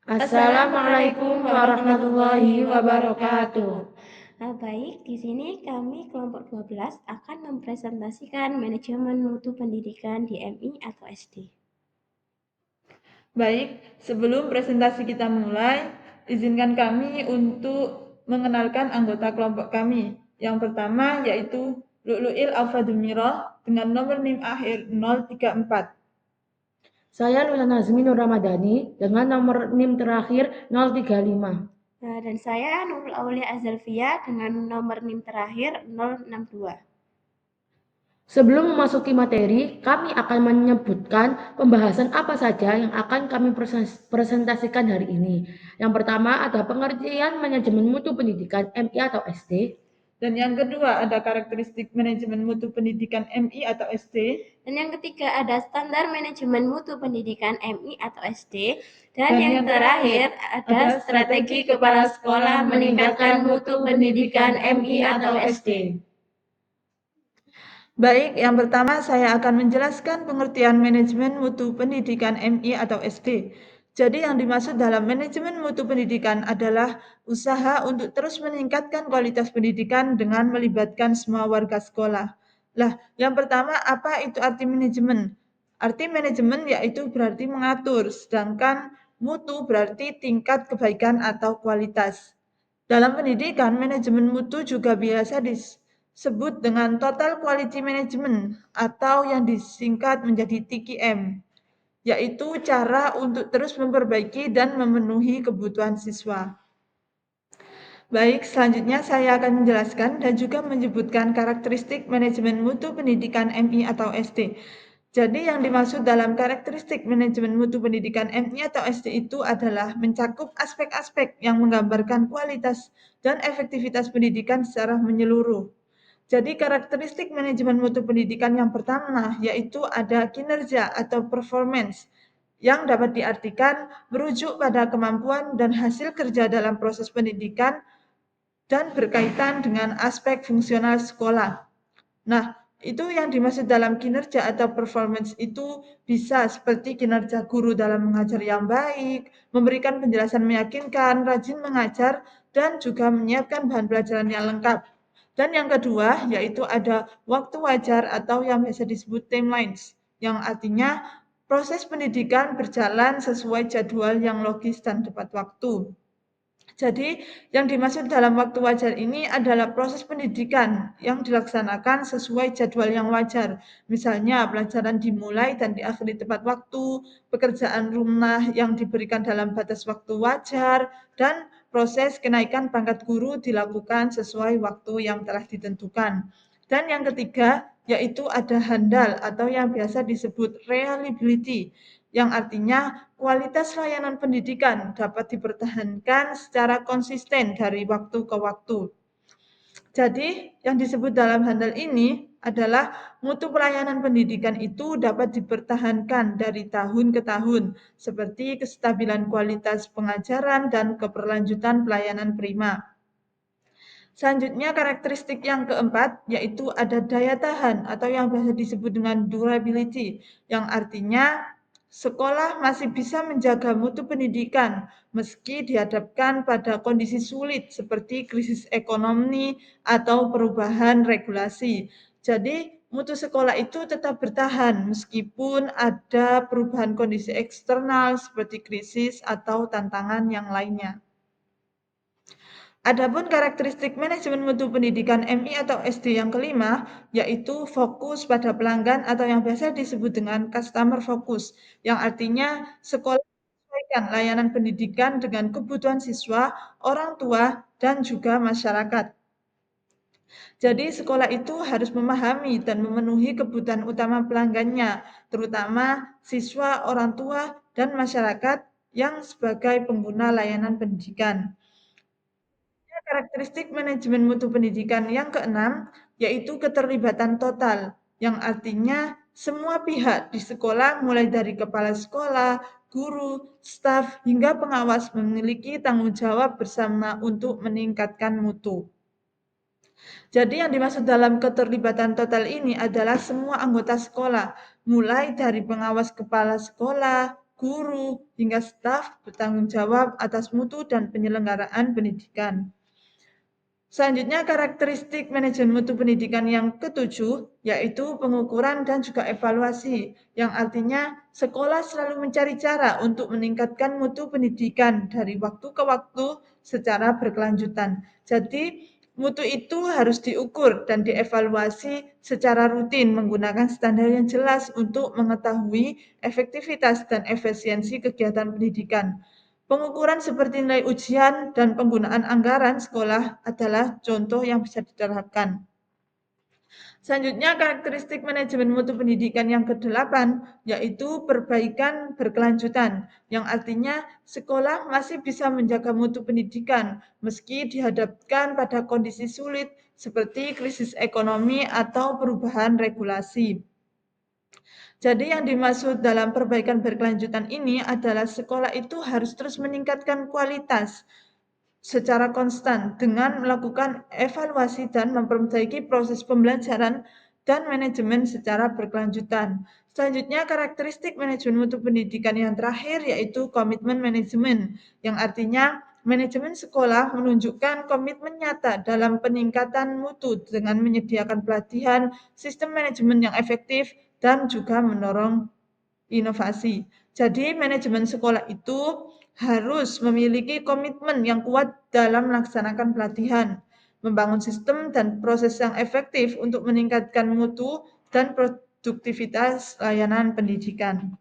Assalamualaikum warahmatullahi wabarakatuh. Baik, di sini kami kelompok 12 akan mempresentasikan manajemen mutu pendidikan di MI atau SD. Baik, sebelum presentasi kita mulai, izinkan kami untuk mengenalkan anggota kelompok kami. Yang pertama yaitu Lu'lu'il Alfadumirah dengan nomor NIM akhir 034. Saya Luna Nazmi Nur Ramadhani dengan nomor NIM terakhir 035. Dan saya Nurul Aulia Azalfia dengan nomor NIM terakhir 062. Sebelum memasuki materi, kami akan menyebutkan pembahasan apa saja yang akan kami presentasikan hari ini. Yang pertama ada pengertian manajemen mutu pendidikan MI atau SD. Dan yang kedua ada karakteristik manajemen mutu pendidikan MI atau SD. Dan yang ketiga ada standar manajemen mutu pendidikan MI atau SD. Dan yang terakhir ada strategi kepala sekolah meningkatkan mutu pendidikan MI atau SD. Baik, yang pertama saya akan menjelaskan pengertian manajemen mutu pendidikan MI atau SD. Jadi yang dimaksud dalam manajemen mutu pendidikan adalah usaha untuk terus meningkatkan kualitas pendidikan dengan melibatkan semua warga sekolah. Lah, yang pertama apa itu arti manajemen? Arti manajemen yaitu berarti mengatur, sedangkan mutu berarti tingkat kebaikan atau kualitas. Dalam pendidikan, manajemen mutu juga biasa disebut dengan Total Quality Management atau yang disingkat menjadi TQM, yaitu cara untuk terus memperbaiki dan memenuhi kebutuhan siswa. Baik, selanjutnya saya akan menjelaskan dan juga menyebutkan karakteristik manajemen mutu pendidikan MI atau SD. Jadi yang dimaksud dalam karakteristik manajemen mutu pendidikan MI atau SD itu adalah mencakup aspek-aspek yang menggambarkan kualitas dan efektivitas pendidikan secara menyeluruh. Jadi karakteristik manajemen mutu pendidikan yang pertama yaitu ada kinerja atau performance yang dapat diartikan merujuk pada kemampuan dan hasil kerja dalam proses pendidikan dan berkaitan dengan aspek fungsional sekolah. Nah, itu yang dimaksud dalam kinerja atau performance itu bisa seperti kinerja guru dalam mengajar yang baik, memberikan penjelasan meyakinkan, rajin mengajar, dan juga menyiapkan bahan pelajaran yang lengkap. Dan yang kedua, yaitu ada waktu wajar atau yang biasa disebut timelines, yang artinya proses pendidikan berjalan sesuai jadwal yang logis dan tepat waktu. Jadi, yang dimaksud dalam waktu wajar ini adalah proses pendidikan yang dilaksanakan sesuai jadwal yang wajar. Misalnya, pelajaran dimulai dan diakhiri tepat waktu, pekerjaan rumah yang diberikan dalam batas waktu wajar, dan proses kenaikan pangkat guru dilakukan sesuai waktu yang telah ditentukan. Dan yang ketiga, yaitu ada handal atau yang biasa disebut reliability, yang artinya kualitas layanan pendidikan dapat dipertahankan secara konsisten dari waktu ke waktu. Jadi, yang disebut dalam handal ini adalah mutu pelayanan pendidikan itu dapat dipertahankan dari tahun ke tahun, seperti kestabilan kualitas pengajaran dan keberlanjutan pelayanan prima. Selanjutnya karakteristik yang keempat yaitu ada daya tahan atau yang biasa disebut dengan durability, yang artinya sekolah masih bisa menjaga mutu pendidikan meski dihadapkan pada kondisi sulit seperti krisis ekonomi atau perubahan regulasi. Jadi mutu sekolah itu tetap bertahan meskipun ada perubahan kondisi eksternal seperti krisis atau tantangan yang lainnya. Adapun karakteristik manajemen mutu pendidikan MI atau SD yang kelima, yaitu fokus pada pelanggan atau yang biasa disebut dengan customer focus, yang artinya sekolah menyesuaikan layanan pendidikan dengan kebutuhan siswa, orang tua, dan juga masyarakat. Jadi sekolah itu harus memahami dan memenuhi kebutuhan utama pelanggannya, terutama siswa, orang tua, dan masyarakat yang sebagai pengguna layanan pendidikan. Karakteristik manajemen mutu pendidikan yang keenam, yaitu keterlibatan total, yang artinya semua pihak di sekolah mulai dari kepala sekolah, guru, staf, hingga pengawas memiliki tanggung jawab bersama untuk meningkatkan mutu. Jadi yang dimaksud dalam keterlibatan total ini adalah semua anggota sekolah, mulai dari pengawas kepala sekolah, guru, hingga staf bertanggung jawab atas mutu dan penyelenggaraan pendidikan. Selanjutnya, karakteristik manajemen mutu pendidikan yang ketujuh, yaitu pengukuran dan juga evaluasi, yang artinya sekolah selalu mencari cara untuk meningkatkan mutu pendidikan dari waktu ke waktu secara berkelanjutan. Jadi, mutu itu harus diukur dan dievaluasi secara rutin menggunakan standar yang jelas untuk mengetahui efektivitas dan efisiensi kegiatan pendidikan. Pengukuran seperti nilai ujian dan penggunaan anggaran sekolah adalah contoh yang bisa diterapkan. Selanjutnya, karakteristik manajemen mutu pendidikan yang ke-8, yaitu perbaikan berkelanjutan, yang artinya sekolah masih bisa menjaga mutu pendidikan meski dihadapkan pada kondisi sulit seperti krisis ekonomi atau perubahan regulasi. Jadi yang dimaksud dalam perbaikan berkelanjutan ini adalah sekolah itu harus terus meningkatkan kualitas secara konstan dengan melakukan evaluasi dan memperbaiki proses pembelajaran dan manajemen secara berkelanjutan. Selanjutnya, karakteristik manajemen mutu pendidikan yang terakhir yaitu komitmen manajemen, yang artinya manajemen sekolah menunjukkan komitmen nyata dalam peningkatan mutu dengan menyediakan pelatihan, sistem manajemen yang efektif, dan juga mendorong inovasi. Jadi manajemen sekolah itu harus memiliki komitmen yang kuat dalam melaksanakan pelatihan, membangun sistem dan proses yang efektif untuk meningkatkan mutu dan produktivitas layanan pendidikan.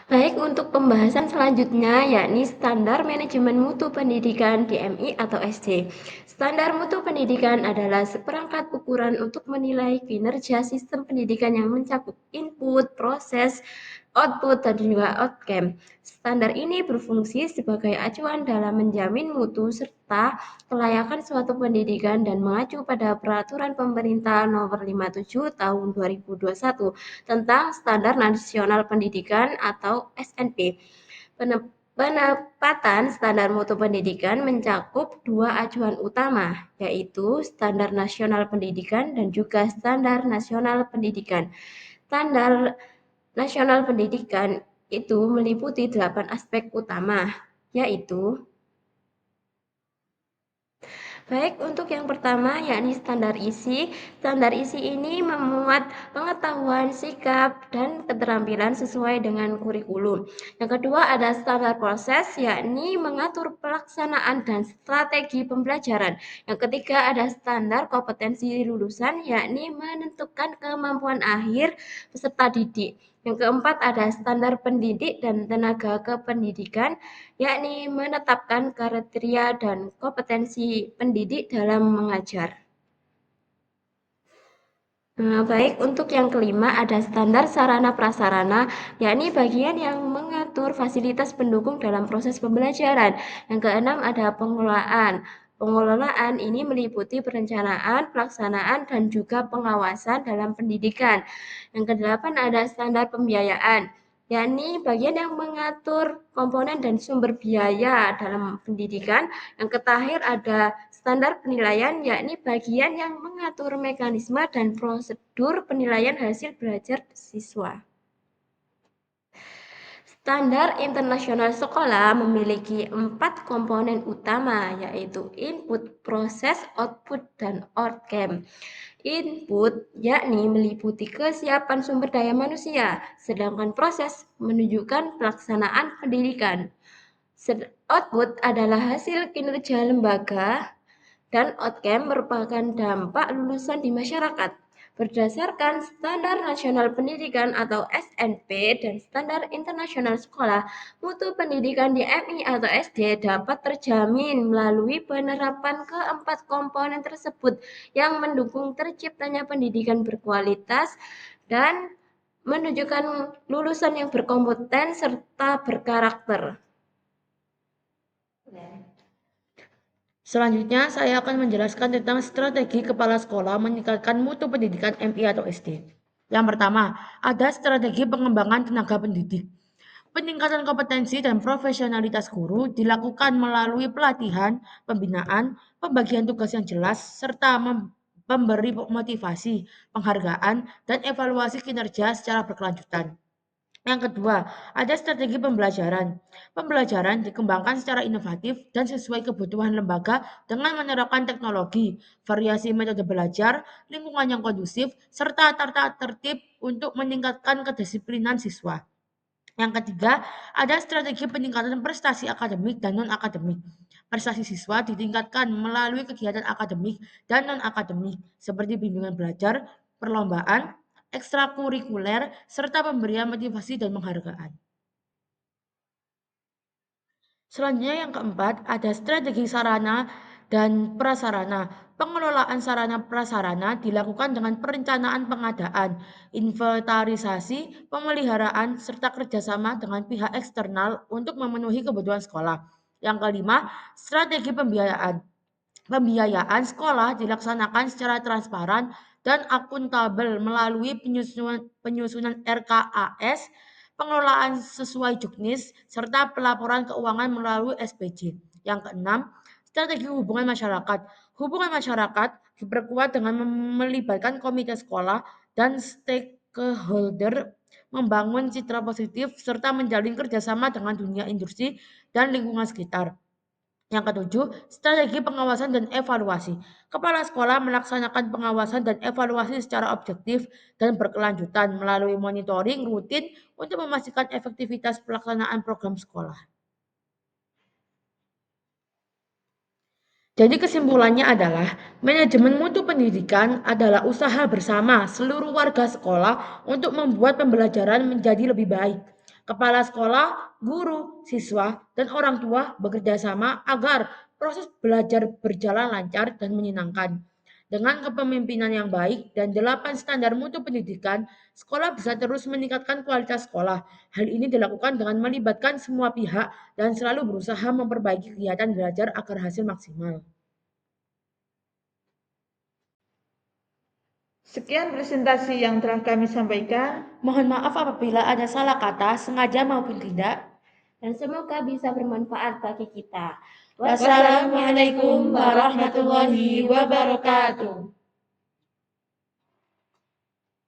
Baik, untuk pembahasan selanjutnya yakni standar manajemen mutu pendidikan DMI atau SD. Standar mutu pendidikan adalah seperangkat ukuran untuk menilai kinerja sistem pendidikan yang mencakup input, proses, output, dan juga outcome. Standar ini berfungsi sebagai acuan dalam menjamin mutu serta kelayakan suatu pendidikan dan mengacu pada peraturan pemerintah nomor 57 tahun 2021 tentang Standar Nasional Pendidikan atau SNP. Penempatan standar mutu pendidikan mencakup dua acuan utama, yaitu Standar Nasional Pendidikan dan juga Standar Nasional Pendidikan. Standar Nasional Pendidikan itu meliputi 8 aspek utama, yaitu baik, untuk yang pertama yakni standar isi. Standar isi ini memuat pengetahuan, sikap, dan keterampilan sesuai dengan kurikulum. Yang kedua ada standar proses, yakni mengatur pelaksanaan dan strategi pembelajaran. Yang ketiga ada standar kompetensi lulusan, yakni menentukan kemampuan akhir peserta didik. Yang keempat ada standar pendidik dan tenaga kependidikan, yakni menetapkan kriteria dan kompetensi pendidik dalam mengajar. Baik, untuk yang kelima ada standar sarana prasarana, yakni bagian yang mengatur fasilitas pendukung dalam proses pembelajaran. Yang keenam ada pengelolaan. Pengelolaan ini meliputi perencanaan, pelaksanaan, dan juga pengawasan dalam pendidikan. Yang kedelapan ada standar pembiayaan, yakni bagian yang mengatur komponen dan sumber biaya dalam pendidikan. Yang terakhir ada standar penilaian, yakni bagian yang mengatur mekanisme dan prosedur penilaian hasil belajar siswa. Standar internasional sekolah memiliki 4 komponen utama, yaitu input, proses, output, dan outcome. Input yakni meliputi kesiapan sumber daya manusia, sedangkan proses menunjukkan pelaksanaan pendidikan. Output adalah hasil kinerja lembaga, dan outcome merupakan dampak lulusan di masyarakat. Berdasarkan Standar Nasional Pendidikan atau SNP dan Standar Internasional Sekolah, mutu pendidikan di MI atau SD dapat terjamin melalui penerapan keempat komponen tersebut yang mendukung terciptanya pendidikan berkualitas dan menunjukkan lulusan yang berkompeten serta berkarakter. Selanjutnya, saya akan menjelaskan tentang strategi kepala sekolah meningkatkan mutu pendidikan MI atau SD. Yang pertama, ada strategi pengembangan tenaga pendidik. Peningkatan kompetensi dan profesionalitas guru dilakukan melalui pelatihan, pembinaan, pembagian tugas yang jelas, serta memberi motivasi, penghargaan, dan evaluasi kinerja secara berkelanjutan. Yang kedua, ada strategi pembelajaran. Pembelajaran dikembangkan secara inovatif dan sesuai kebutuhan lembaga dengan menerapkan teknologi, variasi metode belajar, lingkungan yang kondusif, serta tata tertib untuk meningkatkan kedisiplinan siswa. Yang ketiga, ada strategi peningkatan prestasi akademik dan non-akademik. Prestasi siswa ditingkatkan melalui kegiatan akademik dan non-akademik, seperti bimbingan belajar, perlombaan, ekstrakurikuler, serta pemberian motivasi dan penghargaan. Selanjutnya yang keempat, ada strategi sarana dan prasarana. Pengelolaan sarana prasarana dilakukan dengan perencanaan pengadaan, inventarisasi, pemeliharaan, serta kerjasama dengan pihak eksternal untuk memenuhi kebutuhan sekolah. Yang kelima, strategi pembiayaan. Pembiayaan sekolah dilaksanakan secara transparan dan akuntabel melalui penyusunan RKAS, pengelolaan sesuai juknis, serta pelaporan keuangan melalui SPJ. Yang keenam, strategi hubungan masyarakat. Hubungan masyarakat diperkuat dengan melibatkan komite sekolah dan stakeholder, membangun citra positif, serta menjalin kerjasama dengan dunia industri dan lingkungan sekitar. Yang ketujuh, strategi pengawasan dan evaluasi. Kepala sekolah melaksanakan pengawasan dan evaluasi secara objektif dan berkelanjutan melalui monitoring rutin untuk memastikan efektivitas pelaksanaan program sekolah. Jadi kesimpulannya adalah manajemen mutu pendidikan adalah usaha bersama seluruh warga sekolah untuk membuat pembelajaran menjadi lebih baik. Kepala sekolah, guru, siswa, dan orang tua bekerja sama agar proses belajar berjalan lancar dan menyenangkan. Dengan kepemimpinan yang baik dan 8 standar mutu pendidikan, sekolah bisa terus meningkatkan kualitas sekolah. Hal ini dilakukan dengan melibatkan semua pihak dan selalu berusaha memperbaiki kegiatan belajar agar hasil maksimal. Sekian presentasi yang telah kami sampaikan. Mohon maaf apabila ada salah kata, sengaja maupun tidak. Dan semoga bisa bermanfaat bagi kita. Wassalamualaikum warahmatullahi wabarakatuh.